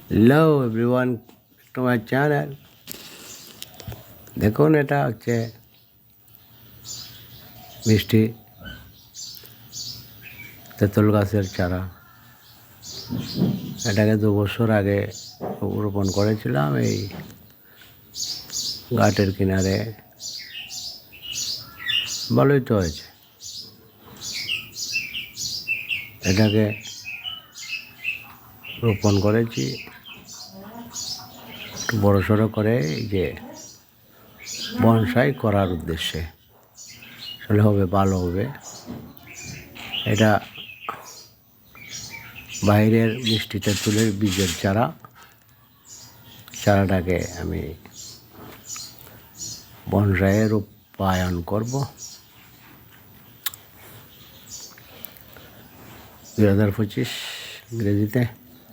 Hello everyone, to my channel. দেখুন, এটা হচ্ছে মিষ্টি তেঁতুল গাছের চারা। এটাকে 2 বছর আগে রোপণ করেছিলাম এই ঘাটের কিনারে। ভালোই তো হয়েছে। এটাকে রোপণ করেছি একটু বড়সড় করে, এই যে বনসাই করার উদ্দেশ্যে। আসলে হবে, ভালো হবে। এটা বাইরের মিষ্টি তেঁতুলের বীজের চারাটাকে আমি বনসাইয়ে রূপায়ণ করব 2025 ইংরেজিতে।